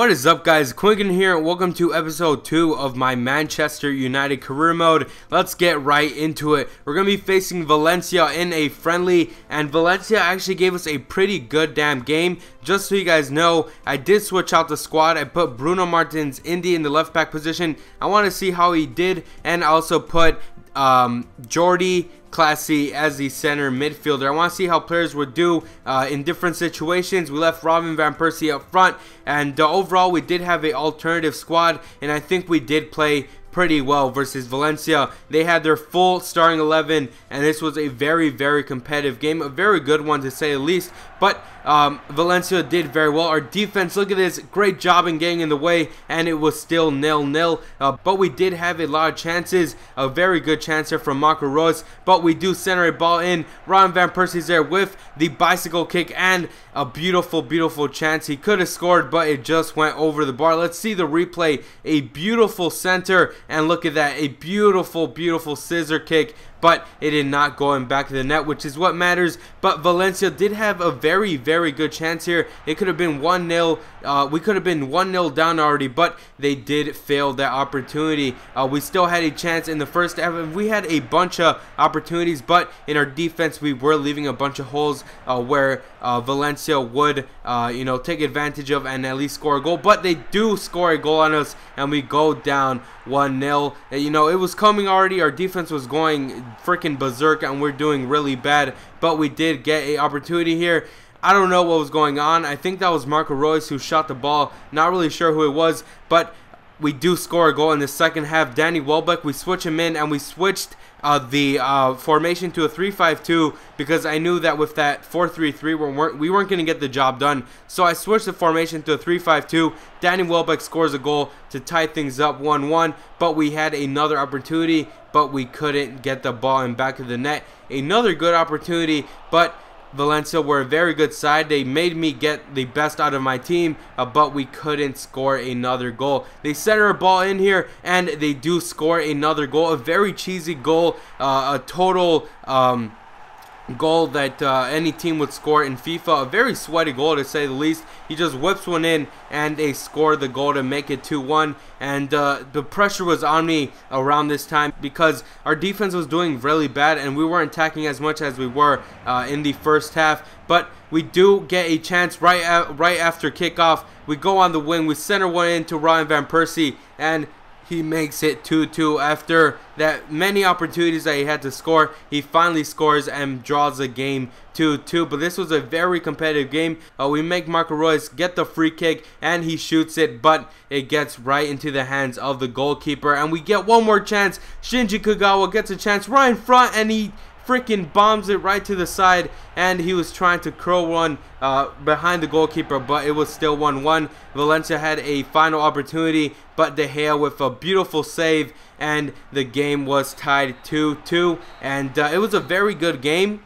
What is up, guys? Quinkun here, and welcome to episode 2 of my Manchester United career mode. Let's get right into it. We're going to be facing Valencia in a friendly, and Valencia actually gave us a pretty good damn game. Just so you guys know, I did switch out the squad. I put Bruno Martins Indy in the left back position. I want to see how he did, and I also put Jordi Classy as the center midfielder. I want to see how players would do in different situations. We left Robin Van Persie up front, and overall we did have an alternative squad, and I think we did play pretty well versus Valencia. They had their full starting 11, and this was a very, very competitive game, a very good one to say the least. But Valencia did very well. Our defense, look at this, great job in getting in the way, and it was still 0-0. But we did have a lot of chances, a very good chance here from Marco Reus, but we do center a ball in. Ron Van Persie's there with the bicycle kick and a beautiful, beautiful chance. He could have scored, but it just went over the bar. Let's see the replay. A beautiful center, and look at that, a beautiful, beautiful scissor kick, but it did not go in back of the net, which is what matters. But Valencia did have a very, very good chance here. It could have been 1-0. We could have been 1-0 down already, but they did fail that opportunity. We still had a chance in the first half, and we had a bunch of opportunities, but in our defense, we were leaving a bunch of holes where Valencia would, take advantage of and at least score a goal. But they do score a goal on us, and we go down 1-0. It was coming already. Our defense was going freaking berserk, and we're doing really bad, but we did get a opportunity here. I don't know what was going on. I think that was Marco Reus who shot the ball. Not really sure who it was, but we do score a goal in the second half. Danny Welbeck, we switch him in, and we switched the formation to a 3-5-2 because I knew that with that 4-3-3 we weren't going to get the job done. So I switched the formation to a 3-5-2. Danny Welbeck scores a goal to tie things up 1-1, but we had another opportunity, but we couldn't get the ball in back of the net. Another good opportunity, but Valencia were a very good side. They made me get the best out of my team, but we couldn't score another goal. They center a ball in here, and they do score another goal. A very cheesy goal, a total goal that any team would score in FIFA. A very sweaty goal, to say the least. He just whips one in, and they score the goal to make it 2-1. And the pressure was on me around this time because our defense was doing really bad, and we weren't attacking as much as we were in the first half. But we do get a chance right after kickoff. We go on the wing. We center one into Ryan Van Persie, and he makes it 2-2 after that many opportunities that he had to score. He finally scores and draws the game 2-2. But this was a very competitive game. We make Marco Reus get the free kick, and he shoots it, but it gets right into the hands of the goalkeeper. And we get one more chance. Shinji Kagawa gets a chance right in front, and he freaking bombs it right to the side, and he was trying to curl one behind the goalkeeper, but it was still 1-1. Valencia had a final opportunity, but De Gea with a beautiful save, and the game was tied 2-2, and it was a very good game.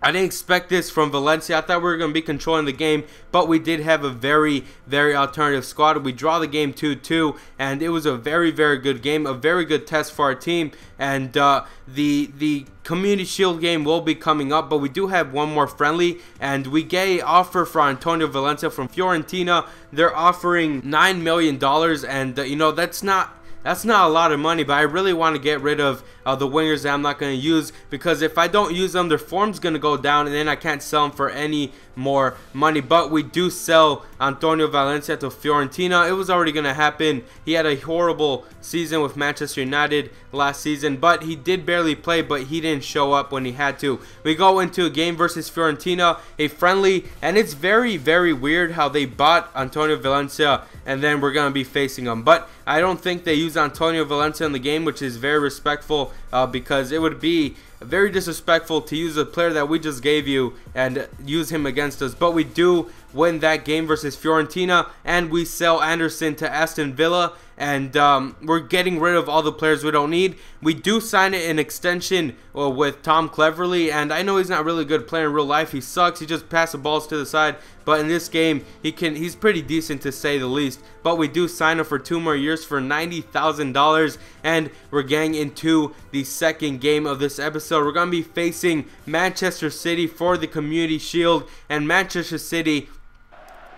I didn't expect this from Valencia. I thought we were going to be controlling the game, but we did have a very, very alternative squad. We draw the game 2-2, and it was a very, very good game, a very good test for our team. And the Community Shield game will be coming up, but we do have one more friendly, and we get an offer for Antonio Valencia from Fiorentina. They're offering $9 million, and that's not a lot of money, but I really want to get rid of the wingers that I'm not going to use, because if I don't use them, their form's going to go down, and then I can't sell them for any more money. But we do sell Antonio Valencia to Fiorentina. It was already going to happen. He had a horrible season with Manchester United last season, but he did barely play, but he didn't show up when he had to. We go into a game versus Fiorentina, a friendly, and it's very, very weird how they bought Antonio Valencia, and then we're going to be facing him. But I don't think they use Antonio Valencia in the game, which is very respectful, because it would be very disrespectful to use a player that we just gave you and use him against us. But we do win that game versus Fiorentina, and we sell Anderson to Aston Villa, and we're getting rid of all the players we don't need. We do sign an extension with Tom Cleverley, and I know he's not really a good player in real life. He sucks. He just passes the balls to the side, but in this game he's pretty decent, to say the least. But we do sign him for 2 more years for $90,000, and we're getting into the second game of this episode. We're going to be facing Manchester City for the Community Shield, and Manchester City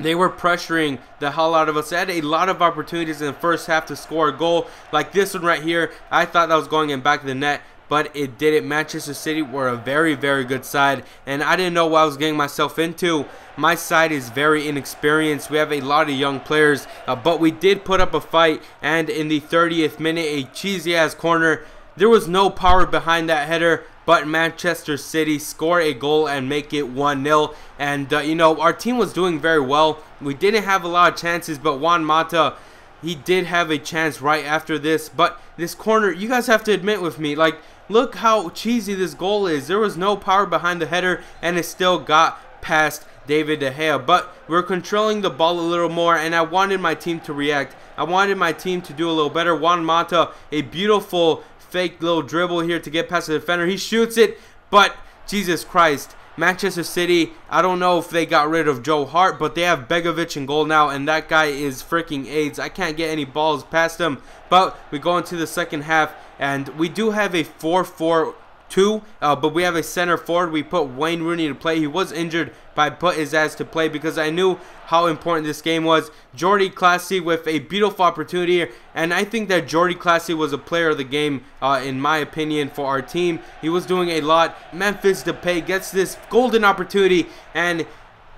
They were pressuring the hell out of us. They had a lot of opportunities in the first half to score a goal. Like this one right here. I thought that was going in back of the net, but it didn't. Manchester City were a very, very good side, and I didn't know what I was getting myself into. My side is very inexperienced. We have a lot of young players, but we did put up a fight, and in the 30th minute, a cheesy-ass corner. There was no power behind that header, but Manchester City score a goal and make it 1-0. And, you know, our team was doing very well. We didn't have a lot of chances, but Juan Mata, he did have a chance right after this. But this corner, you guys have to admit with me, like, look how cheesy this goal is. There was no power behind the header, and it still got past David De Gea. But we're controlling the ball a little more, and I wanted my team to react. I wanted my team to do a little better. Juan Mata, a beautiful fake little dribble here to get past the defender. He shoots it, but Jesus Christ. Manchester City, I don't know if they got rid of Joe Hart, but they have Begovic in goal now, and that guy is freaking AIDS. I can't get any balls past him. But we go into the second half, and we do have a 4-4-2, but we have a center forward. We put Wayne Rooney to play. He was injured, but I put his ass to play because I knew how important this game was. Jordy Clasie with a beautiful opportunity here, and I think that Jordy Clasie was a player of the game, in my opinion, for our team. He was doing a lot. Memphis Depay gets this golden opportunity, and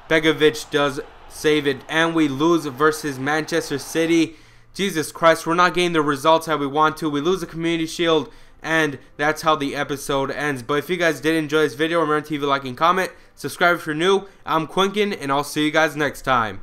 Begovic does save it, and we lose versus Manchester City. Jesus Christ, we're not getting the results how we want to. We lose the Community Shield, and that's how the episode ends. But if you guys did enjoy this video, remember to leave a like and comment. Subscribe if you're new. I'm Quinkun, and I'll see you guys next time.